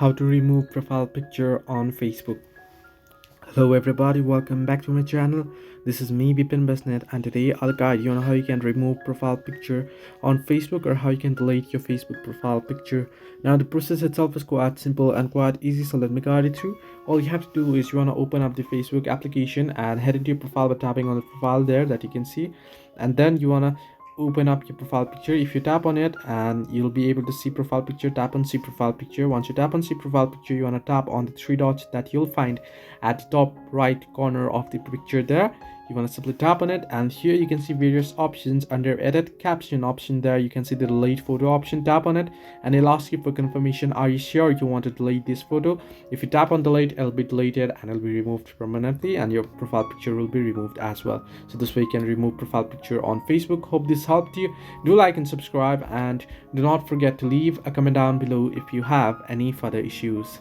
How to remove profile picture on Facebook. Hello everybody, welcome back to my channel. This is me Bipin Basnet, and today I'll guide you on how you can remove profile picture on Facebook or how you can delete your Facebook profile picture. Now the process itself is quite simple and quite easy, so let me guide you through. All you have to do is you want to open up the Facebook application and head into your profile by tapping on the profile there that you can see, and then you want to open up your profile picture. If you tap on it, and you'll be able to see profile picture, tap on see profile picture. Once you tap on see profile picture, you want to tap on the three dots that you'll find at the top right corner of the picture there. You want to simply tap on it, and here you can see various options. Under edit caption option there, you can see the delete photo option. Tap on it and it'll ask you for confirmation, are you sure you want to delete this photo? If you tap on delete, it'll be deleted and it'll be removed permanently, and your profile picture will be removed as well. So this way you can remove profile picture on Facebook. Hope this helped you. Do like and subscribe, and do not forget to leave a comment down below if you have any further issues.